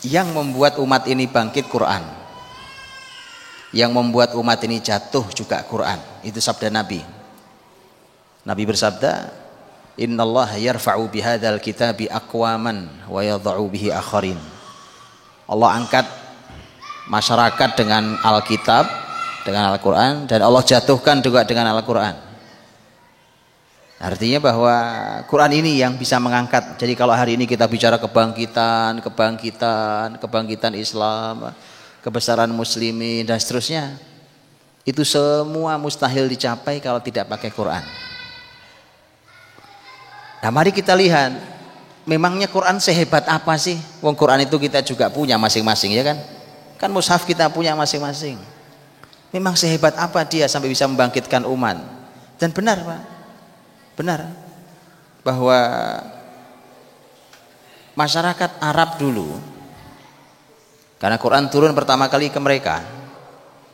Yang membuat umat ini bangkit Quran. Yang membuat umat ini jatuh juga Quran. Itu sabda Nabi. Nabi bersabda, "Innallaha yarfa'u bihadzal kitabi aqwaman wa yadh'u bihi akharin." Allah angkat masyarakat dengan Alkitab, dengan Al-Quran, dan Allah jatuhkan juga dengan Al-Quran. Artinya bahwa Quran ini yang bisa mengangkat. Jadi kalau hari ini kita bicara kebangkitan Islam, kebesaran muslimin dan seterusnya, itu semua mustahil dicapai kalau tidak pakai Quran. Nah, mari kita lihat, memangnya Quran sehebat apa sih? Wong Quran itu kita juga punya masing-masing, ya kan? Kan mushaf kita punya masing-masing. Memang sehebat apa dia sampai bisa membangkitkan umat? Dan benar, Pak. Benar bahwa masyarakat Arab dulu, karena Quran turun pertama kali ke mereka,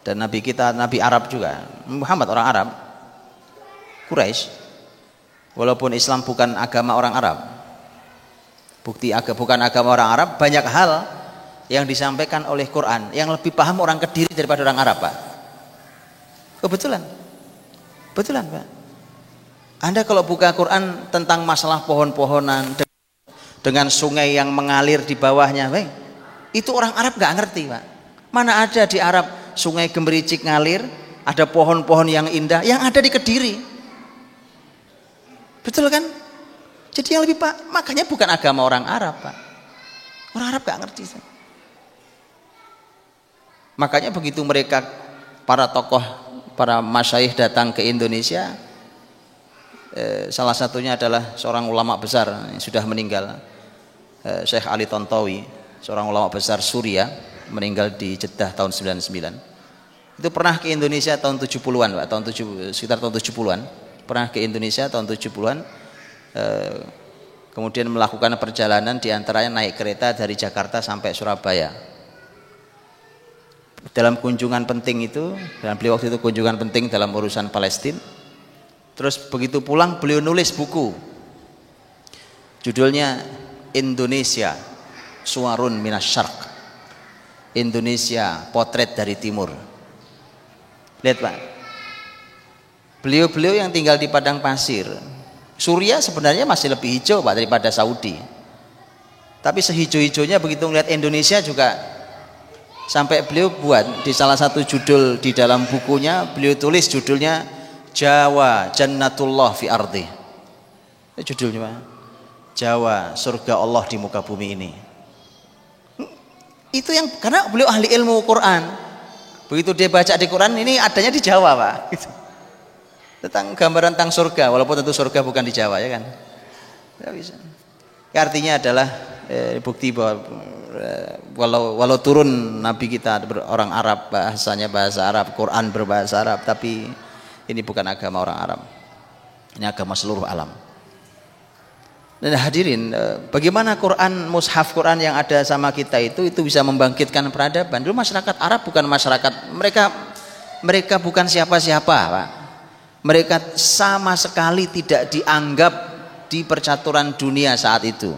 dan Nabi kita Nabi Arab juga, Muhammad orang Arab, Quraisy, walaupun Islam bukan agama orang Arab, bukan agama orang Arab, banyak hal yang disampaikan oleh Quran yang lebih paham orang Kediri daripada orang Arab, Pak. Kebetulan Pak. Anda kalau buka Quran tentang masalah pohon-pohonan dengan sungai yang mengalir di bawahnya, itu orang Arab nggak ngerti, Pak. Mana ada di Arab sungai gemericik ngalir, ada pohon-pohon yang indah, yang ada di Kediri. Betul kan? Jadi yang lebih, Pak, makanya bukan agama orang Arab, Pak. Orang Arab nggak ngerti. Makanya begitu mereka, para tokoh, para masyayikh datang ke Indonesia, salah satunya adalah seorang ulama besar yang sudah meninggal, Syekh Ali Tontowi, seorang ulama besar Suriah, meninggal di Jeddah tahun 99. Itu pernah ke Indonesia tahun 70-an, Pak, sekitar tahun 70-an, pernah ke Indonesia tahun 70-an, kemudian melakukan perjalanan, diantaranya naik kereta dari Jakarta sampai Surabaya. Dalam kunjungan penting itu, dan beliau waktu itu kunjungan penting dalam urusan Palestina. Terus begitu pulang beliau nulis buku, judulnya Indonesia Suwarun Minas Syarq, Indonesia Potret dari Timur. Lihat, Pak, beliau yang tinggal di padang pasir, Suriah sebenarnya masih lebih hijau, Pak, daripada Saudi. Tapi sehijau-hijaunya begitu melihat Indonesia juga, sampai beliau buat di salah satu judul di dalam bukunya, beliau tulis judulnya Jawa Jannatullah fi ardi. Itu judulnya, Pak. Jawa, surga Allah di muka bumi ini. Itu yang, karena beliau ahli ilmu Quran. Begitu dia baca di Quran, ini adanya di Jawa, Pak. Tentang gambaran tentang surga, walaupun tentu surga bukan di Jawa, ya kan? Tidak bisa. Artinya adalah bukti bahwa walau turun Nabi kita orang Arab, bahasanya bahasa Arab, Quran berbahasa Arab, tapi ini bukan agama orang Arab, ini agama seluruh alam. Dan hadirin, bagaimana Quran, mushaf Quran yang ada sama kita itu bisa membangkitkan peradaban. Dulu masyarakat Arab bukan masyarakat, mereka bukan siapa-siapa, Pak. Mereka sama sekali tidak dianggap di percaturan dunia saat itu.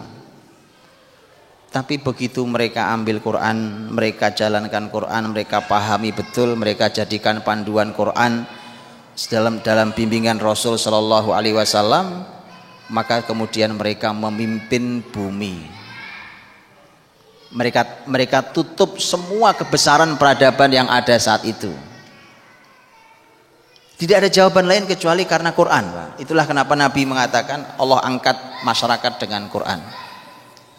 Tapi begitu mereka ambil Quran, mereka jalankan Quran, mereka pahami betul, mereka jadikan panduan Quran dalam bimbingan Rasul Shallallahu Alaihi Wasallam, maka kemudian mereka memimpin bumi. Mereka tutup semua kebesaran peradaban yang ada saat itu. Tidak ada jawaban lain kecuali karena Quran, Pak. Itulah kenapa Nabi mengatakan Allah angkat masyarakat dengan Quran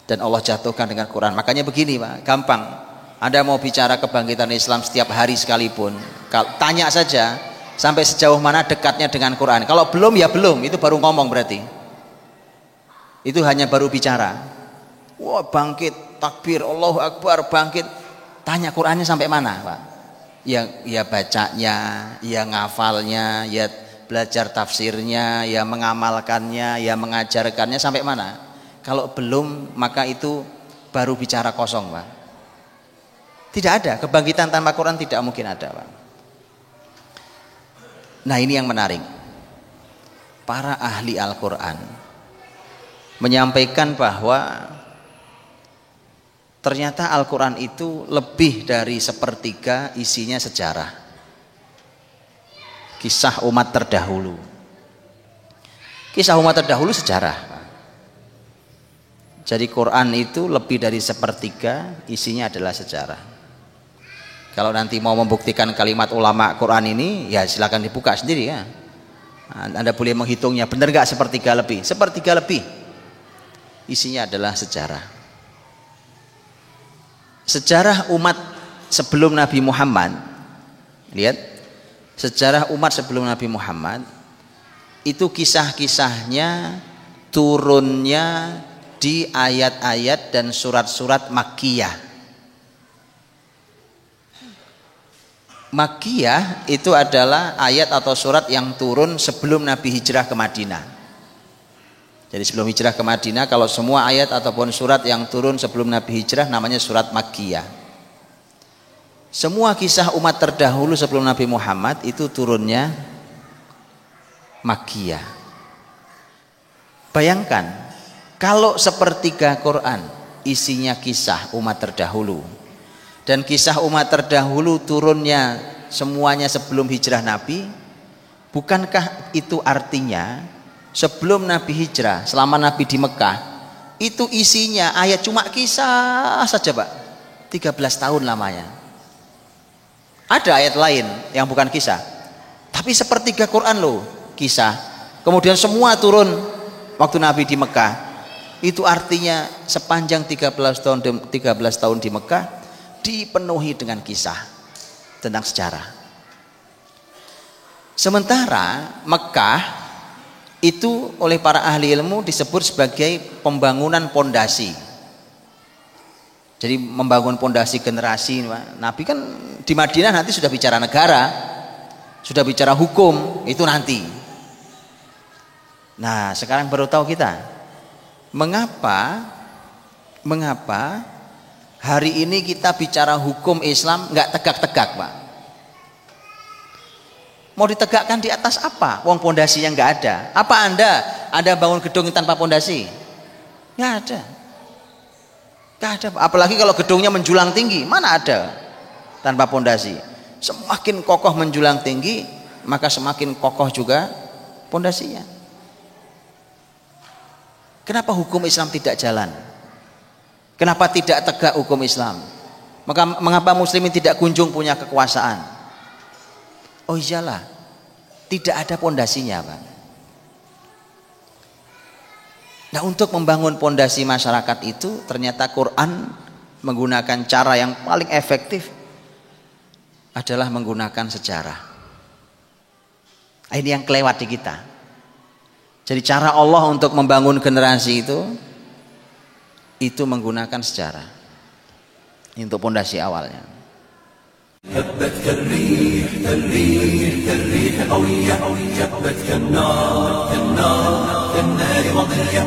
dan Allah jatuhkan dengan Quran. Makanya begini, Pak, gampang. Anda mau bicara kebangkitan Islam setiap hari sekalipun, tanya saja sampai sejauh mana dekatnya dengan Quran. Kalau belum, ya belum, itu baru ngomong berarti. Itu hanya baru bicara. Wah, bangkit, takbir, Allahu Akbar, bangkit. Tanya Qurannya sampai mana, Pak? Ya bacanya, ya ngafalnya, ya belajar tafsirnya, ya mengamalkannya, ya mengajarkannya sampai mana? Kalau belum, maka itu baru bicara kosong, Pak. Tidak ada, kebangkitan tanpa Quran tidak mungkin ada, Pak. Nah, ini yang menarik. Para ahli Al-Quran menyampaikan bahwa ternyata Al-Quran itu lebih dari sepertiga isinya sejarah, kisah umat terdahulu. Kisah umat terdahulu sejarah. Jadi Quran itu lebih dari sepertiga isinya adalah sejarah. Kalau nanti mau membuktikan kalimat ulama Quran ini, ya silakan dibuka sendiri ya. Anda boleh menghitungnya, benar nggak sepertiga lebih? Sepertiga lebih isinya adalah sejarah. Sejarah umat sebelum Nabi Muhammad, lihat, sejarah umat sebelum Nabi Muhammad itu kisah-kisahnya turunnya di ayat-ayat dan surat-surat Makkiyah. Makkiyah itu adalah ayat atau surat yang turun sebelum Nabi hijrah ke Madinah. Jadi sebelum hijrah ke Madinah, kalau semua ayat ataupun surat yang turun sebelum Nabi hijrah namanya surat Makkiyah. Semua kisah umat terdahulu sebelum Nabi Muhammad itu turunnya Makkiyah. Bayangkan kalau sepertiga Quran isinya kisah umat terdahulu, dan kisah umat terdahulu turunnya semuanya sebelum hijrah Nabi, bukankah itu artinya sebelum Nabi hijrah, selama Nabi di Mekah, itu isinya ayat cuma kisah saja Pak, 13 tahun lamanya. Ada ayat lain yang bukan kisah, tapi sepertiga Quran loh kisah. Kemudian semua turun waktu Nabi di Mekah. Itu artinya sepanjang 13 tahun di Mekah dipenuhi dengan kisah tentang sejarah. Sementara Mekah itu oleh para ahli ilmu disebut sebagai pembangunan pondasi. Jadi membangun pondasi generasi. Nabi kan di Madinah nanti sudah bicara negara, sudah bicara hukum, itu nanti. Nah sekarang baru tahu kita mengapa hari ini kita bicara hukum Islam nggak tegak-tegak Pak. Mau ditegakkan di atas apa? Wong pondasinya nggak ada. Apa Anda bangun gedung tanpa pondasi? Nggak ada. Nggak ada. Apalagi kalau gedungnya menjulang tinggi, mana ada tanpa pondasi? Semakin kokoh menjulang tinggi, maka semakin kokoh juga pondasinya. Kenapa hukum Islam tidak jalan? Kenapa tidak tegak hukum Islam? Mengapa muslimin tidak kunjung punya kekuasaan? Oh iyalah, tidak ada pondasinya Pak. Nah untuk membangun pondasi masyarakat itu ternyata Quran menggunakan cara yang paling efektif adalah menggunakan sejarah. Ini yang kelewat di kita. Jadi cara Allah untuk membangun generasi itu menggunakan sejarah. Ini untuk pondasi awalnya. هبت كالريح كالريح كالريح قوية هبت كالنار كالنار كالنار وضية